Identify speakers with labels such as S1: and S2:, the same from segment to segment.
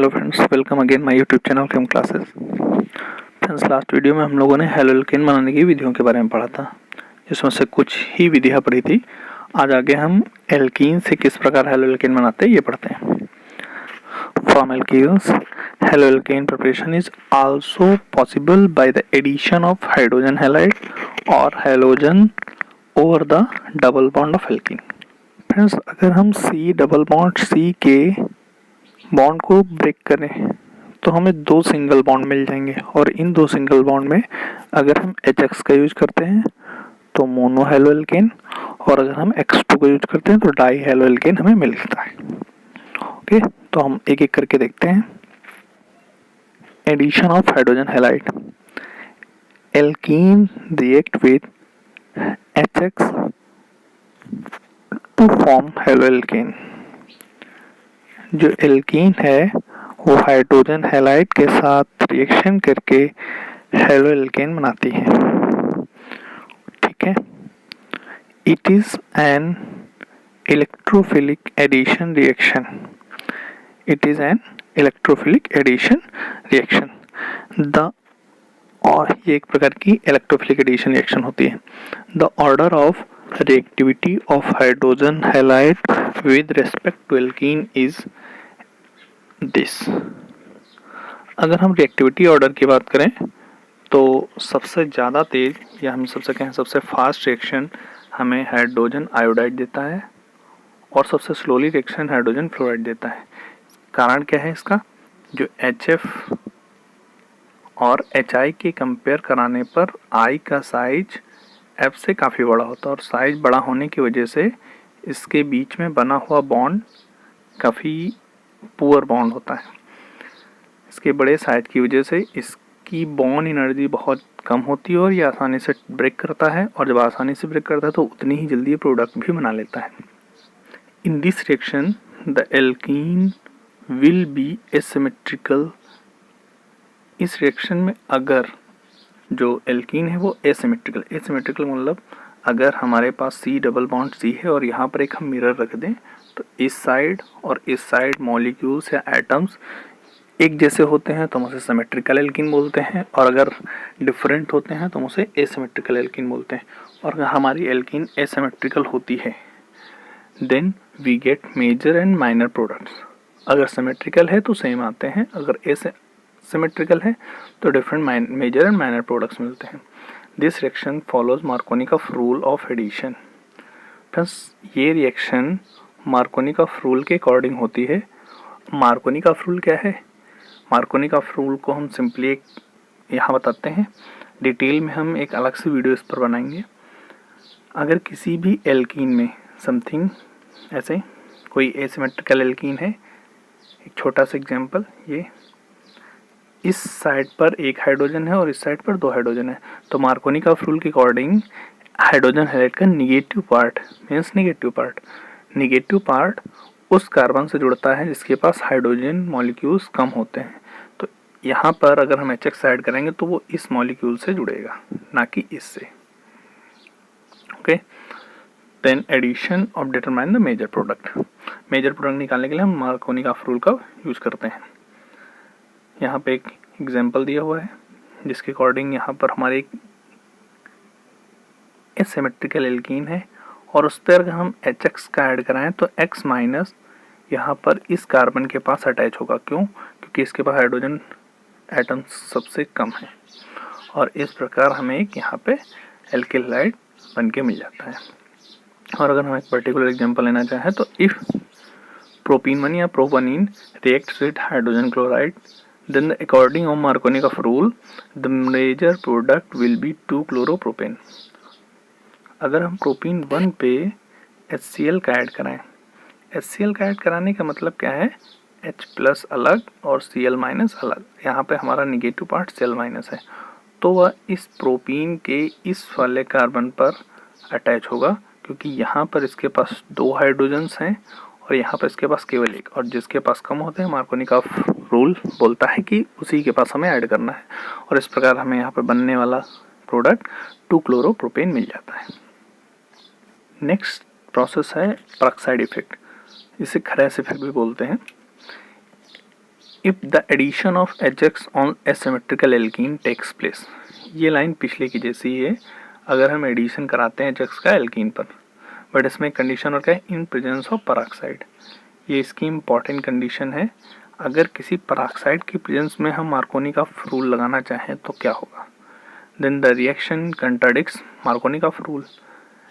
S1: Hello friends, welcome again my YouTube channel came classes. Friends, last video में हम लोगों ने हेलो एल्केन बनाने की विधियों के बारे में पढ़ा था, जिसमें से कुछ ही विधियां पढ़ी थी। आज आगे हम एल्कीन से किस प्रकार हेलो एल्केन बनाते हैं ये पढ़ते हैं। From alkenes, haloalkane preparation is also possible by the addition of hydrogen halide और halogen over the double bond of alkene. Friends, अगर हम सी डबल बॉन्ड सी के बॉन्ड को ब्रेक करें तो हमें दो सिंगल बॉन्ड मिल जाएंगे, और इन दो सिंगल बॉन्ड में अगर हम HX का यूज करते हैं तो मोनो हेलो एल्केन, और अगर हम X2 का यूज करते हैं तो डाई हेलो एल्केन हमें मिलता है। ओके, तो हम एक एक करके देखते हैं। Addition of hydrogen halide, alkene react with HX to form halo alkane. जो एल्कीन है वो हाइड्रोजन हैलाइड के साथ रिएक्शन करके हेलो एल्केन बनाती है। ठीक है, it is an electrophilic addition reaction. It is an electrophilic addition reaction the और ये एक प्रकार की इलेक्ट्रोफिलिक एडिशन रिएक्शन होती है। The order of reactivity of hydrogen halide with respect to alkene is this. अगर हम रिएक्टिविटी ऑर्डर की बात करें तो सबसे ज़्यादा तेज, या हम सबसे कहें सबसे फास्ट रिएक्शन हमें हाइड्रोजन आयोडाइड देता है, और सबसे स्लोली रिएक्शन हाइड्रोजन फ्लोराइड देता है। कारण क्या है इसका? जो HF और HI के कंपेयर कराने पर I का साइज F से काफ़ी बड़ा होता है, और साइज बड़ा होने की वजह से इसके बीच में बना हुआ बॉन्ड काफ़ी पुअर बॉन्ड होता है। इसके बड़े साइज की वजह से इसकी बॉन्ड एनर्जी बहुत कम होती है और ये आसानी से ब्रेक करता है, और जब आसानी से ब्रेक करता है तो उतनी ही जल्दी प्रोडक्ट भी बना लेता है। In this reaction the alkene will be asymmetrical. इस रिएक्शन में अगर जो एल्कीन है वो एसिमेट्रिकल मतलब अगर हमारे पास C डबल बॉन्ड C है और यहाँ पर एक हम मिरर रख दें तो इस साइड और इस साइड मॉलिक्यूल्स या एटम्स एक जैसे होते हैं तो हम उसे सिमेट्रिकल एल्कीन बोलते हैं, और अगर डिफरेंट होते हैं तो हम उसे एसिमेट्रिकल एल्कीन बोलते हैं। और अगर हमारी एल्कीन एसिमेट्रिकल होती है then we get major and minor products. अगर सिमेट्रिकल है तो सेम आते हैं, अगर एसिमेट्रिकल है तो different major and minor products मिलते हैं। This reaction follows Markovnikov rule of addition. Friends, ये रिएक्शन मार्कोनिकॉफ रूल के अकॉर्डिंग होती है। मार्कोनिकॉफ रूल क्या है? मार्कोनिकॉफ रूल को हम सिंपली एक यहाँ बताते हैं, डिटेल में हम एक अलग से वीडियो इस पर बनाएंगे। अगर किसी भी एल्कीन में समथिंग ऐसे कोई एसिमेट्रिकल एल्कीन है, एक छोटा सा एग्जांपल, ये इस साइड पर एक हाइड्रोजन है और इस साइड पर दो हाइड्रोजन है, तो मार्कोनिकॉफ रूल के अकॉर्डिंग हाइड्रोजन हैलाइड का निगेटिव पार्ट उस कार्बन से जुड़ता है जिसके पास हाइड्रोजन मॉलिक्यूल्स कम होते हैं। तो यहाँ पर अगर हम HX ऐड करेंगे तो वो इस मॉलिक्यूल से जुड़ेगा, ना कि इससे। Okay, then addition of determine the major product. Major product निकालने के लिए हम मार्कोनिकॉफ रूल का यूज करते हैं। यहाँ पे एक एग्जाम्पल दिया हुआ है जिसके अकॉर्डिंग यहाँ पर हमारे एक एसिमेट्रिकल एल्कीन है, और उस पर अगर हम HX का ऐड कराएं तो X माइनस यहाँ पर इस कार्बन के पास अटैच होगा। क्यों? क्योंकि इसके पास हाइड्रोजन एटम सबसे कम है, और इस प्रकार हमें एक यहाँ पे एल्किल हैलाइड बन के मिल जाता है। और अगर हम एक पर्टिकुलर एग्जांपल लेना चाहें तो इफ़ प्रोपीन 1 या propene reacts with hydrogen chloride then according to Markovnikov rule the major product will be 2-chloropropane। अगर हम प्रोपीन 1 पे HCl का ऐड कराएं, HCl का ऐड कराने का मतलब क्या है? H प्लस अलग और Cl माइनस अलग। यहाँ पे हमारा निगेटिव पार्ट Cl माइनस है, तो वह इस प्रोपीन के इस वाले कार्बन पर अटैच होगा, क्योंकि यहाँ पर इसके पास दो हाइड्रोजन्स हैं और यहाँ पर इसके पास केवल एक, और जिसके पास कम होते हैं मार्कोनिकॉफ रूल बोलता है कि उसी के पास हमें ऐड करना है, और इस प्रकार हमें यहाँ पर बनने वाला प्रोडक्ट 2-chloropropane मिल जाता है। नेक्स्ट प्रोसेस है पेरोक्साइड इफेक्ट, इसे खरेस इफेक्ट भी बोलते हैं। If the addition of HX on asymmetrical alkene takes place. ये लाइन पिछले की जैसी ही है, अगर हम एडिशन कराते हैं HX का एल्कीन पर, बट इसमें कंडीशन और क्या है, इन प्रेजेंस ऑफ पेरोक्साइड। ये इसकी इम्पॉर्टेंट कंडीशन है। अगर किसी पेरोक्साइड की प्रेजेंस में हम मार्कोनी का रूल लगाना चाहें तो क्या होगा, then the reaction contradicts Marconi का रूल।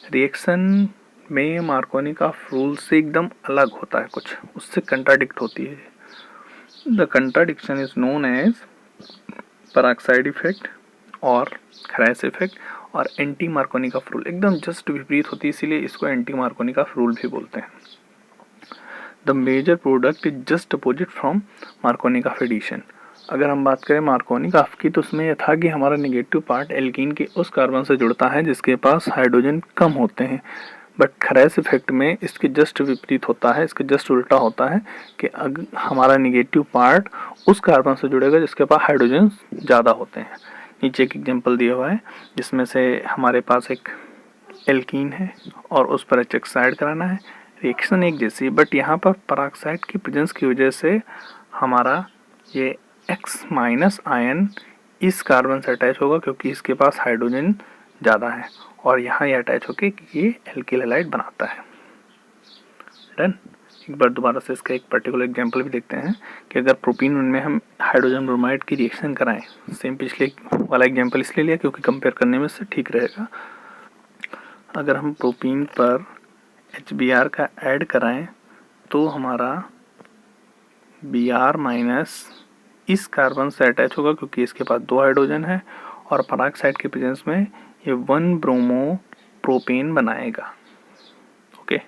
S1: रिएक्शन में मार्कोनी का रूल से एकदम अलग होता है, कुछ उससे कंट्राडिक्ट होती है। The contradiction is known as peroxide effect और खराइस इफेक्ट और एंटी मार्कोनी का रूल। एकदम जस्ट विपरीत होती है, इसीलिए इसको एंटी मार्कोनी का रूल भी बोलते हैं। The major product is just opposite from Marconi का एडिशन। अगर हम बात करें मार्कोनी का की, तो उसमें यह था कि हमारा नेगेटिव पार्ट एल्कीन के उस कार्बन से जुड़ता है जिसके पास हाइड्रोजन कम होते हैं, बट खराइस इफेक्ट में इसके जस्ट विपरीत होता है, इसके जस्ट उल्टा होता है कि अगर हमारा नेगेटिव पार्ट उस कार्बन से जुड़ेगा जिसके पास हाइड्रोजन ज़्यादा होते हैं। नीचे एक एग्जांपल दिया हुआ है जिसमें से हमारे पास एक एल्कीन है और उस पर HX ऐड कराना है। रिएक्शन एक जैसी, बट यहाँ पर पेरोक्साइड की प्रेजेंस की वजह से हमारा ये X माइनस आयन इस कार्बन से अटैच होगा क्योंकि इसके पास हाइड्रोजन ज़्यादा है, और यहाँ ये अटैच होकर ये एल्किल हैलाइड बनाता है। डन। एक बार दोबारा से इसका एक पर्टिकुलर एग्जांपल भी देखते हैं कि अगर प्रोपीन उनमें हम हाइड्रोजन ब्रोमाइड की रिएक्शन कराएं, सेम पिछले वाला एग्जांपल इसलिए लिया क्योंकि कंपेयर करने में से ठीक रहेगा। अगर हम प्रोपीन पर HBr का ऐड कराएं तो हमारा Br माइनस इस कार्बन से अटैच होगा क्योंकि इसके पास 2 हाइड्रोजन है, और पेरोक्साइड के प्रेजेंस में ये 1 ब्रोमो प्रोपेन बनाएगा। ओके,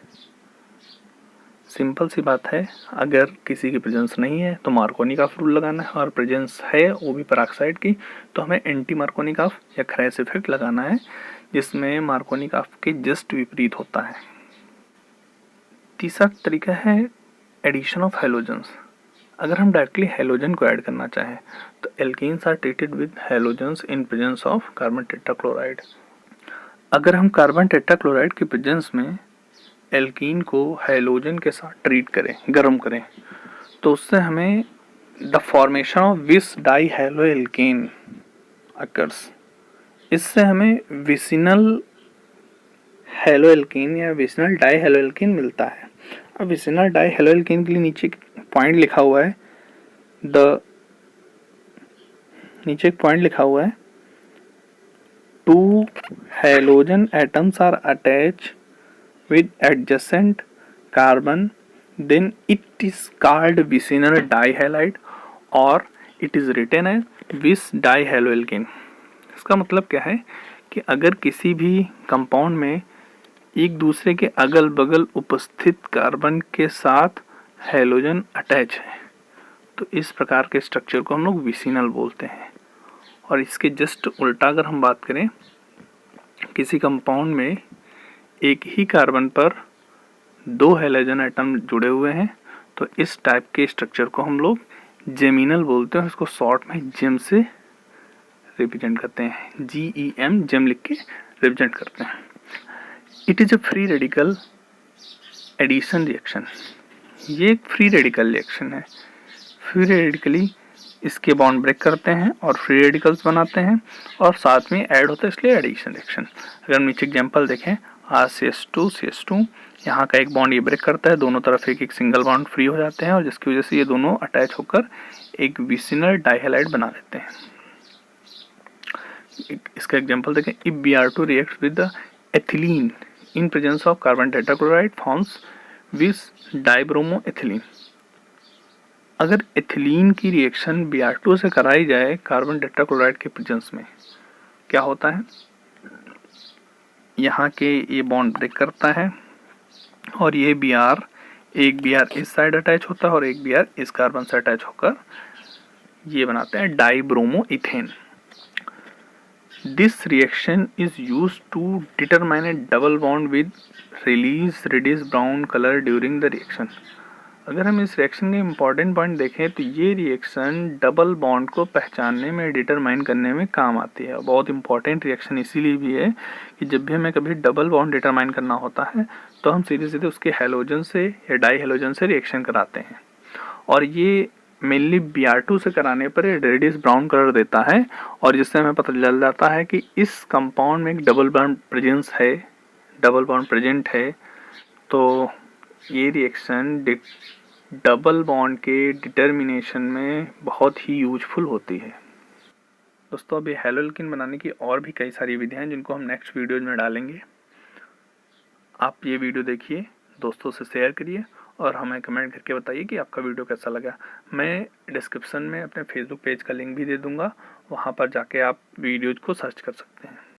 S1: सिंपल सी बात है। अगर किसी की प्रेजेंस नहीं है तो मार्कोनी का रूल लगाना है, और प्रेजेंस है वो भी पेरोक्साइड की, तो हमें एंटी मार्कोनी का या खराइस इफेक्ट लगाना है जिसमें मार्कोनी का के जस्ट विपरीत होता है। तीसरा तरीका है एडिशन ऑफ हैलोजेंस। अगर हम डायरेक्टली हैलोजन को ऐड करना चाहें तो alkenes are treated with halogens in presence of carbon tetrachloride. अगर हम कार्बन टेट्राक्लोराइड की प्रेजेंस में एल्कीन को हैलोजन के साथ ट्रीट करें, गर्म करें, तो उससे हमें the formation of vis di halo alkene occurs. इससे हमें विसिनल हैलो एल्कीन या विसिनल डाई हैलो एल्कीन मिलता है। अब विसिनल डाई हैलो एल्कीन के लिए नीचे पॉइंट लिखा हुआ है, नीचे एक पॉइंट लिखा हुआ है, 2 halogen atoms are attach with adjacent carbon, then it is called vicinal dihalide or it is written as vis dihaloalkane। इसका मतलब क्या है कि अगर किसी भी कंपाउंड में एक दूसरे के अगल बगल उपस्थित कार्बन के साथ हैलोजन अटैच है तो इस प्रकार के स्ट्रक्चर को हम लोग विसिनल बोलते हैं। और इसके जस्ट उल्टा अगर हम बात करें, किसी कंपाउंड में एक ही कार्बन पर 2 हैलोजन एटम जुड़े हुए हैं तो इस टाइप के स्ट्रक्चर को हम लोग जेमिनल बोलते हैं। इसको शॉर्ट में जेम से रिप्रेजेंट करते हैं, GEM, जेम लिख के रिप्रेजेंट करते हैं। It is a free radical addition reaction. ये एक फ्री रेडिकल रिएक्शन है। फ्री रेडिकली इसके बॉन्ड ब्रेक करते हैं और फ्री रेडिकल्स बनाते हैं और साथ में ऐड होता है, इसलिए एडिशन रिएक्शन। अगर हम नीचे एग्जांपल देखें, CH2 यहाँ का एक बॉन्ड ये ब्रेक करता है, दोनों तरफ एक एक सिंगल बॉन्ड फ्री हो जाते हैं और जिसकी वजह से ये दोनों अटैच होकर एक विसिनल डाइहैलाइड बना देते हैं। इसका एग्जांपल देखें, if Br2 reacts with the ethylene in presence of carbon tetrachloride forms विस डाइब्रोमो एथिलीन। अगर एथिलीन की रिएक्शन Br2 से कराई जाए कार्बन टेट्राक्लोराइड के प्रेजेंस में, क्या होता है, यहाँ के ये बॉन्ड ब्रेक करता है और ये Br, एक Br इस साइड अटैच होता है और एक Br इस कार्बन से अटैच होकर ये बनाते हैं dibromo ethane. This reaction is used to determine a double bond with release reddish brown colour during the reaction. अगर हम इस रिएक्शन के इम्पॉर्टेंट पॉइंट देखें तो ये रिएक्शन डबल बॉन्ड को पहचानने में, डिटरमाइन करने में काम आती है। बहुत इंपॉर्टेंट रिएक्शन इसीलिए भी है कि जब भी हमें कभी डबल बॉन्ड डिटरमाइन करना होता है तो हम सीधे सीधे उसके हैलोजन से या डाई हैलोजन से रिएक्शन कराते हैं। और ये मेनली Br2 से कराने पर ये रेडिश ब्राउन कलर देता है और जिससे हमें पता चल जाता है कि इस कंपाउंड में एक डबल बॉन्ड प्रेजेंट है। तो ये रिएक्शन डबल बॉन्ड के डिटर्मिनेशन में बहुत ही यूजफुल होती है। दोस्तों अभी हैलो एल्कीन बनाने की और भी कई सारी विधियां हैं जिनको हम नेक्स्ट वीडियो में डालेंगे। आप ये वीडियो देखिए, दोस्तों से शेयर करिए और हमें कमेंट करके बताइए कि आपका वीडियो कैसा लगा। मैं डिस्क्रिप्शन में अपने फेसबुक पेज का लिंक भी दे दूंगा, वहाँ पर जाके आप वीडियोज को सर्च कर सकते हैं।